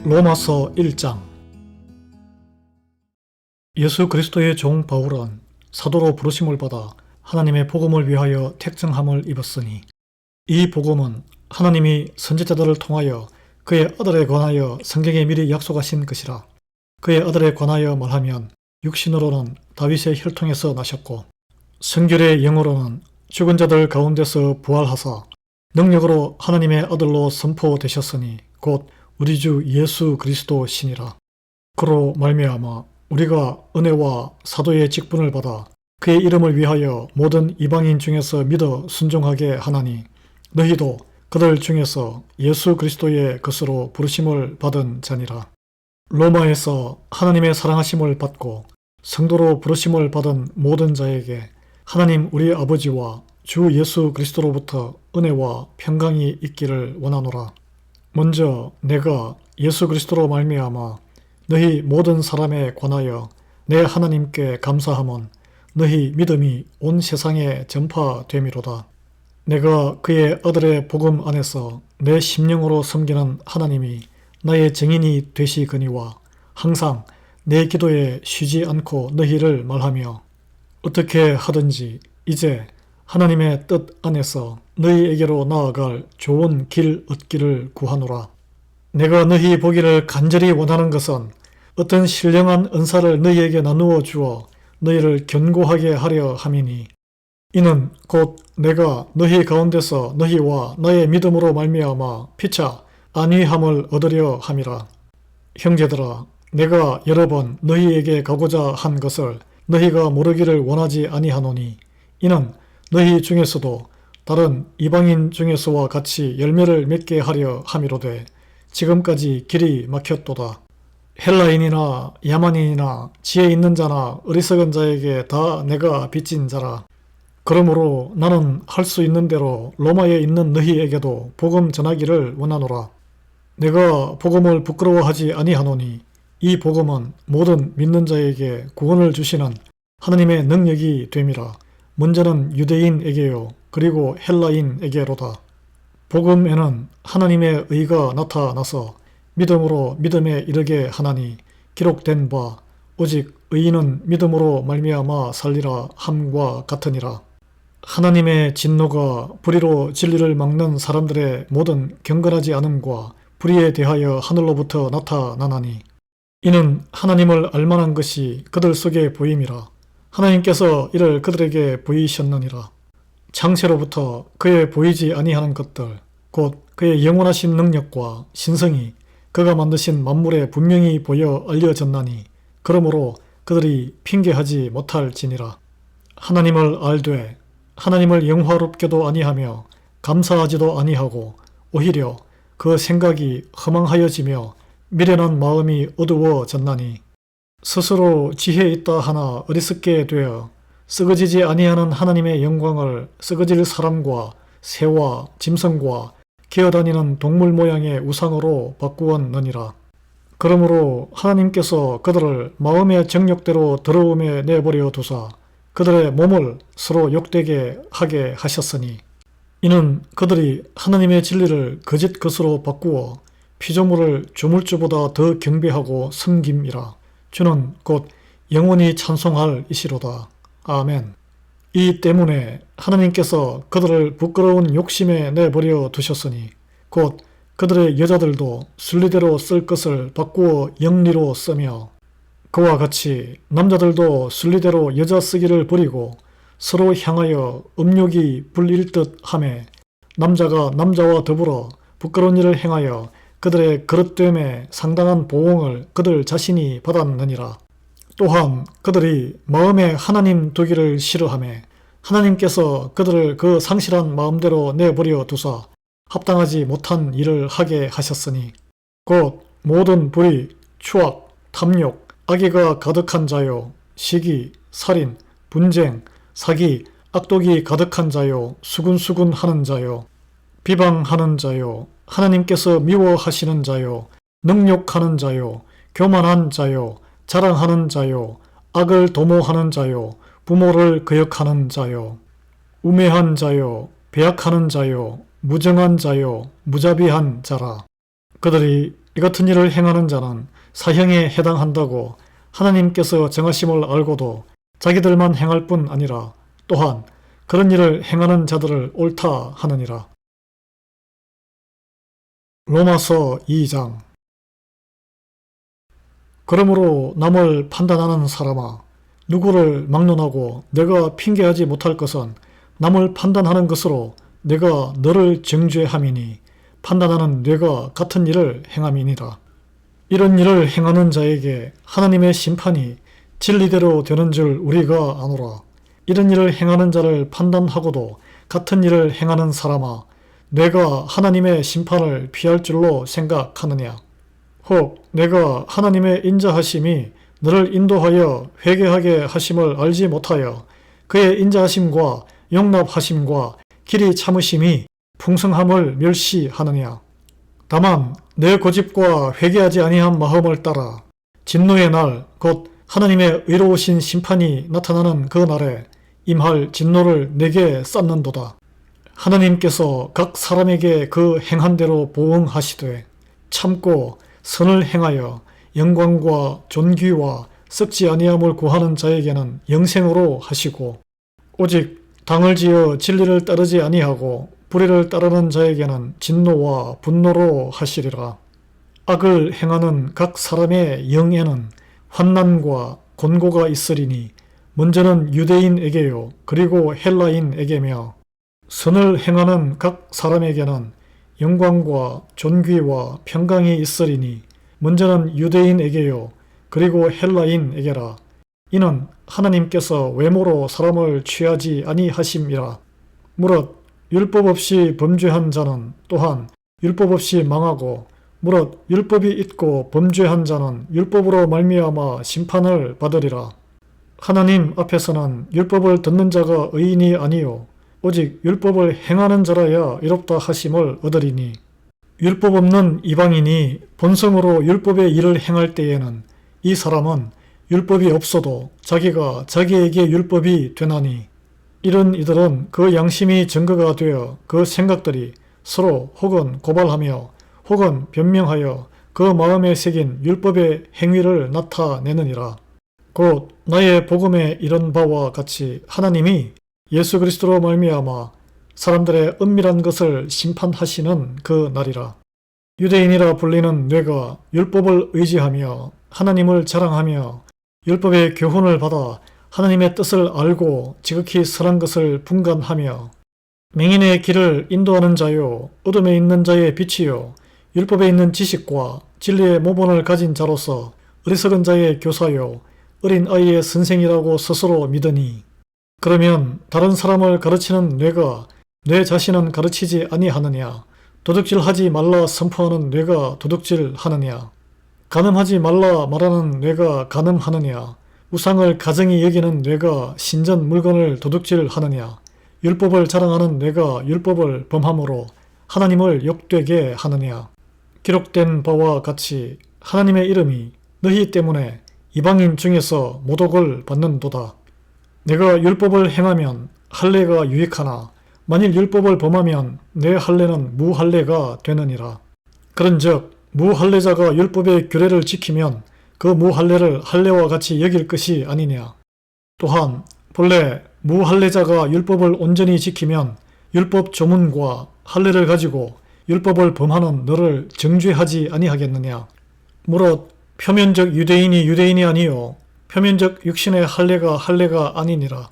로마서 1장. 예수 그리스도의 종 바울은 사도로 부르심을 받아 하나님의 복음을 위하여 택정함을 입었으니 이 복음은 하나님이 선지자들을 통하여 그의 아들에 관하여 성경에 미리 약속하신 것이라. 그의 아들에 관하여 말하면 육신으로는 다윗의 혈통에서 나셨고 성결의 영으로는 죽은 자들 가운데서 부활하사 능력으로 하나님의 아들로 선포되셨으니 곧 우리 주 예수 그리스도 신이라. 그로 말미암아 우리가 은혜와 사도의 직분을 받아 그의 이름을 위하여 모든 이방인 중에서 믿어 순종하게 하나니 너희도 그들 중에서 예수 그리스도의 것으로 부르심을 받은 자니라. 로마에서 하나님의 사랑하심을 받고 성도로 부르심을 받은 모든 자에게 하나님 우리 아버지와 주 예수 그리스도로부터 은혜와 평강이 있기를 원하노라. 먼저 내가 예수 그리스도로 말미암아 너희 모든 사람에 관하여 내 하나님께 감사함은 너희 믿음이 온 세상에 전파됨이로다. 내가 그의 아들의 복음 안에서 내 심령으로 섬기는 하나님이 나의 증인이 되시거니와 항상 내 기도에 쉬지 않고 너희를 말하며 어떻게 하든지 이제 하나님의 뜻 안에서 너희에게로 나아갈 좋은 길 얻기를 구하노라. 내가 너희 보기를 간절히 원하는 것은 어떤 신령한 은사를 너희에게 나누어 주어 너희를 견고하게 하려 함이니 이는 곧 내가 너희 가운데서 너희와 나의 믿음으로 말미암아 피차 안위함을 얻으려 함이라. 형제들아, 내가 여러 번 너희에게 가고자 한 것을 너희가 모르기를 원하지 아니하노니 이는 너희 중에서도 다른 이방인 중에서와 같이 열매를 맺게 하려 함이로되 지금까지 길이 막혔도다. 헬라인이나 야만인이나 지혜 있는 자나 어리석은 자에게 다 내가 빚진 자라. 그러므로 나는 할 수 있는 대로 로마에 있는 너희에게도 복음 전하기를 원하노라. 내가 복음을 부끄러워하지 아니하노니 이 복음은 모든 믿는 자에게 구원을 주시는 하나님의 능력이 됨이라. 먼저는 유대인에게요 그리고 헬라인에게로다. 복음에는 하나님의 의가 나타나서 믿음으로 믿음에 이르게 하나니 기록된 바 오직 의인은 믿음으로 말미암아 살리라 함과 같으니라. 하나님의 진노가 불의로 진리를 막는 사람들의 모든 경건하지 않음과 불의에 대하여 하늘로부터 나타나나니 이는 하나님을 알만한 것이 그들 속에 보임이라. 하나님께서 이를 그들에게 보이셨느니라. 창세로부터 그의 보이지 아니하는 것들 곧 그의 영원하신 능력과 신성이 그가 만드신 만물에 분명히 보여 알려졌나니 그러므로 그들이 핑계하지 못할지니라. 하나님을 알되 하나님을 영화롭게도 아니하며 감사하지도 아니하고 오히려 그 생각이 허망하여지며 미련한 마음이 어두워졌나니 스스로 지혜 있다 하나 어리석게 되어 썩어지지 아니하는 하나님의 영광을 썩어질 사람과 새와 짐승과 기어다니는 동물 모양의 우상으로 바꾸었느니라. 그러므로 하나님께서 그들을 마음의 정욕대로 더러움에 내버려 두사 그들의 몸을 서로 욕되게 하게 하셨으니 이는 그들이 하나님의 진리를 거짓 것으로 바꾸어 피조물을 조물주보다 더 경배하고 섬김이라. 주는 곧 영원히 찬송할 이시로다. 아멘. 이 때문에 하나님께서 그들을 부끄러운 욕심에 내버려 두셨으니 곧 그들의 여자들도 순리대로 쓸 것을 바꾸어 영리로 쓰며 그와 같이 남자들도 순리대로 여자 쓰기를 버리고 서로 향하여 음욕이 불일 듯 하매 남자가 남자와 더불어 부끄러운 일을 행하여 그들의 그릇됨에 상당한 보응을 그들 자신이 받았느니라. 또한 그들이 마음에 하나님 두기를 싫어하며 하나님께서 그들을 그 상실한 마음대로 내버려 두사 합당하지 못한 일을 하게 하셨으니 곧 모든 불의, 추악, 탐욕, 악의가 가득한 자요 시기, 살인, 분쟁, 사기, 악독이 가득한 자요 수군수군 하는 자요 비방하는 자요 하나님께서 미워하시는 자요 능욕하는 자요 교만한 자요 자랑하는 자요 악을 도모하는 자요 부모를 거역하는 자요 우매한 자요 배약하는 자요 무정한 자요 무자비한 자라. 그들이 이 같은 일을 행하는 자는 사형에 해당한다고 하나님께서 정하심을 알고도 자기들만 행할 뿐 아니라 또한 그런 일을 행하는 자들을 옳다 하느니라. 로마서 2장. 그러므로 남을 판단하는 사람아, 누구를 막론하고 내가 핑계하지 못할 것은 남을 판단하는 것으로 내가 너를 정죄함이니 판단하는 뇌가 같은 일을 행함이니라. 이런 일을 행하는 자에게 하나님의 심판이 진리대로 되는 줄 우리가 아노라. 이런 일을 행하는 자를 판단하고도 같은 일을 행하는 사람아, 내가 하나님의 심판을 피할 줄로 생각하느냐? 혹 내가 하나님의 인자하심이 너를 인도하여 회개하게 하심을 알지 못하여 그의 인자하심과 용납하심과 길이 참으심이 풍성함을 멸시하느냐? 다만 내 고집과 회개하지 아니한 마음을 따라 진노의 날, 곧 하나님의 의로우신 심판이 나타나는 그 날에 임할 진노를 내게 쌓는도다. 하나님께서 각 사람에게 그 행한 대로 보응하시되 참고 선을 행하여 영광과 존귀와 썩지 아니함을 구하는 자에게는 영생으로 하시고, 오직 당을 지어 진리를 따르지 아니하고 불의를 따르는 자에게는 진노와 분노로 하시리라. 악을 행하는 각 사람의 영에는 환난과 곤고가 있으리니 먼저는 유대인에게요 그리고 헬라인에게며, 선을 행하는 각 사람에게는 영광과 존귀와 평강이 있으리니 먼저는 유대인에게요 그리고 헬라인에게라. 이는 하나님께서 외모로 사람을 취하지 아니하심이라. 무릇 율법 없이 범죄한 자는 또한 율법 없이 망하고, 무릇 율법이 있고 범죄한 자는 율법으로 말미암아 심판을 받으리라. 하나님 앞에서는 율법을 듣는 자가 의인이 아니요 오직 율법을 행하는 자라야 이롭다 하심을 얻으리니, 율법 없는 이방인이 본성으로 율법의 일을 행할 때에는 이 사람은 율법이 없어도 자기가 자기에게 율법이 되나니, 이런 이들은 그 양심이 증거가 되어 그 생각들이 서로 혹은 고발하며 혹은 변명하여 그 마음에 새긴 율법의 행위를 나타내느니라. 곧 나의 복음에 이런 바와 같이 하나님이 예수 그리스도로 말미암아 사람들의 은밀한 것을 심판하시는 그 날이라. 유대인이라 불리는 뇌가 율법을 의지하며 하나님을 자랑하며 율법의 교훈을 받아 하나님의 뜻을 알고 지극히 선한 것을 분간하며, 맹인의 길을 인도하는 자요 어둠에 있는 자의 빛이요 율법에 있는 지식과 진리의 모본을 가진 자로서 어리석은 자의 교사요 어린 아이의 선생이라고 스스로 믿으니, 그러면 다른 사람을 가르치는 뇌가 뇌 자신은 가르치지 아니하느냐? 도둑질하지 말라 선포하는 뇌가 도둑질하느냐? 간음하지 말라 말하는 뇌가 간음하느냐? 우상을 가증히 여기는 뇌가 신전 물건을 도둑질하느냐? 율법을 자랑하는 뇌가 율법을 범함으로 하나님을 욕되게 하느냐? 기록된 바와 같이 하나님의 이름이 너희 때문에 이방인 중에서 모독을 받는도다. 내가 율법을 행하면 할례가 유익하나 만일 율법을 범하면 내 할례는 무할례가 되느니라. 그런즉 무할례자가 율법의 규례를 지키면 그 무할례를 할례와 같이 여길 것이 아니냐. 또한 본래 무할례자가 율법을 온전히 지키면 율법 조문과 할례를 가지고 율법을 범하는 너를 정죄하지 아니하겠느냐. 무릇 표면적 유대인이 유대인이 아니요 표면적 육신의 할례가 할례가 아니니라.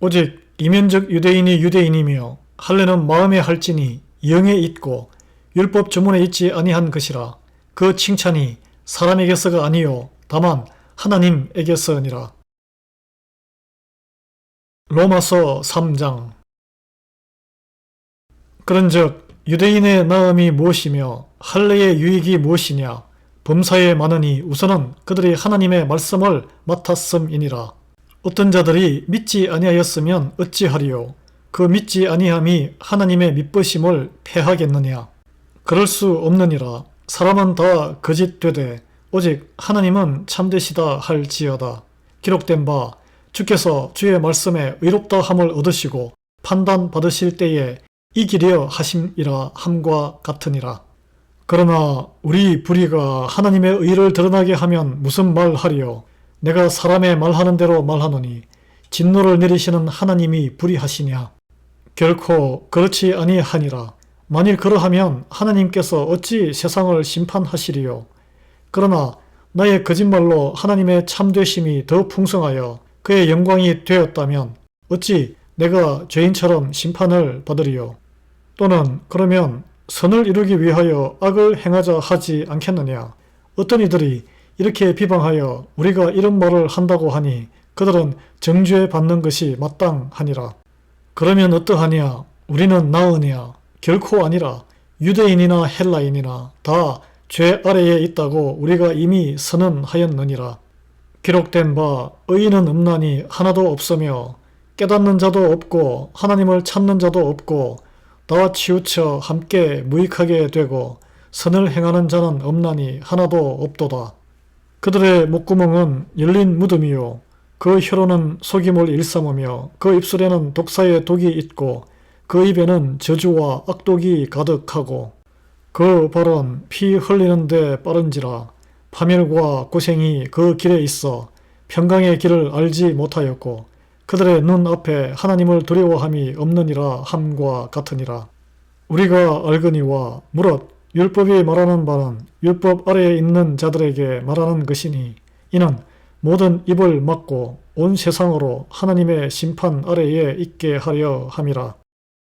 오직 이면적 유대인이 유대인이며 할례는 마음에 할지니 영에 있고 율법 조문에 있지 아니한 것이라. 그 칭찬이 사람에게서가 아니요 다만 하나님에게서니라. 로마서 3장. 그런즉 유대인의 나음이 무엇이며 할례의 유익이 무엇이냐. 범사에 많으니 우선은 그들이 하나님의 말씀을 맡았음이니라. 어떤 자들이 믿지 아니하였으면 어찌하리요. 그 믿지 아니함이 하나님의 믿으심을 패하겠느냐. 그럴 수 없느니라. 사람은 다 거짓되되 오직 하나님은 참되시다 할지어다. 기록된 바 주께서 주의 말씀에 의롭다 함을 얻으시고 판단 받으실 때에 이기려 하심이라 함과 같으니라. 그러나 우리 불의가 하나님의 의를 드러나게 하면 무슨 말하리요? 내가 사람의 말하는 대로 말하노니 진노를 내리시는 하나님이 불의하시냐? 결코 그렇지 아니하니라. 만일 그러하면 하나님께서 어찌 세상을 심판하시리요? 그러나 나의 거짓말로 하나님의 참되심이 더 풍성하여 그의 영광이 되었다면 어찌 내가 죄인처럼 심판을 받으리요? 또는 그러면 선을 이루기 위하여 악을 행하자 하지 않겠느냐? 어떤 이들이 이렇게 비방하여 우리가 이런 말을 한다고 하니 그들은 정죄 받는 것이 마땅하니라. 그러면 어떠하냐? 우리는 나으냐? 결코 아니라. 유대인이나 헬라인이나 다 죄 아래에 있다고 우리가 이미 선언하였느니라. 기록된 바 의인은 없나니 하나도 없으며 깨닫는 자도 없고 하나님을 찾는 자도 없고 다 치우쳐 함께 무익하게 되고 선을 행하는 자는 없나니 하나도 없도다. 그들의 목구멍은 열린 무덤이요 그 혀로는 속임을 일삼으며 그 입술에는 독사의 독이 있고 그 입에는 저주와 악독이 가득하고 그 발은 피 흘리는 데 빠른지라. 파멸과 고생이 그 길에 있어 평강의 길을 알지 못하였고 그들의 눈 앞에 하나님을 두려워함이 없느니라 함과 같으니라. 우리가 알거니와 무릇 율법이 말하는 바는 율법 아래에 있는 자들에게 말하는 것이니 이는 모든 입을 막고 온 세상으로 하나님의 심판 아래에 있게 하려 함이라.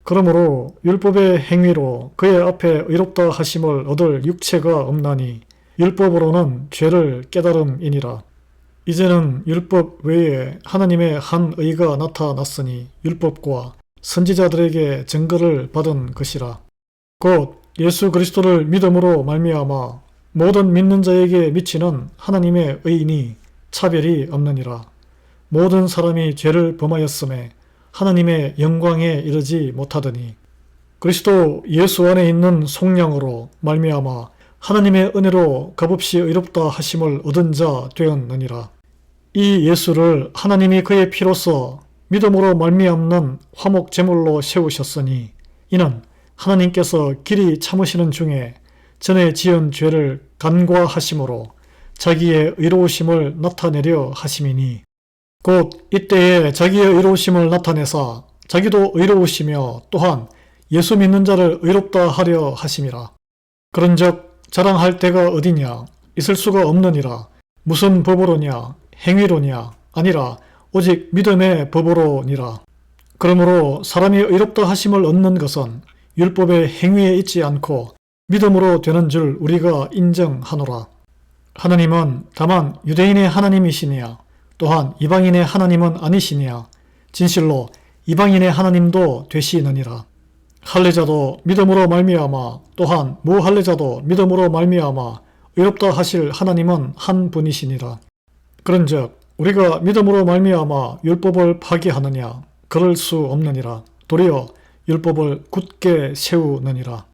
그러므로 율법의 행위로 그의 앞에 의롭다 하심을 얻을 육체가 없나니 율법으로는 죄를 깨달음이니라. 이제는 율법 외에 하나님의 한 의가 나타났으니 율법과 선지자들에게 증거를 받은 것이라. 곧 예수 그리스도를 믿음으로 말미암아 모든 믿는 자에게 미치는 하나님의 의인이 차별이 없느니라. 모든 사람이 죄를 범하였음에 하나님의 영광에 이르지 못하더니 그리스도 예수 안에 있는 속량으로 말미암아 하나님의 은혜로 값없이 의롭다 하심을 얻은 자 되었느니라. 이 예수를 하나님이 그의 피로써 믿음으로 말미암는 화목 제물로 세우셨으니 이는 하나님께서 길이 참으시는 중에 전에 지은 죄를 간과하심으로 자기의 의로우심을 나타내려 하심이니 곧 이때에 자기의 의로우심을 나타내사 자기도 의로우시며 또한 예수 믿는 자를 의롭다 하려 하심이라. 그런즉 자랑할 데가 어디냐? 있을 수가 없느니라. 무슨 법으로냐? 행위로냐? 아니라 오직 믿음의 법으로니라. 그러므로 사람이 의롭다 하심을 얻는 것은 율법의 행위에 있지 않고 믿음으로 되는 줄 우리가 인정하노라. 하나님은 다만 유대인의 하나님이시니야 또한 이방인의 하나님은 아니시니야 진실로 이방인의 하나님도 되시느니라. 할례자도 믿음으로 말미암아 또한 무할례자도 믿음으로 말미암아 의롭다 하실 하나님은 한 분이시니라. 그런즉 우리가 믿음으로 말미암아 율법을 파기하느냐? 그럴 수 없느니라. 도리어 율법을 굳게 세우느니라.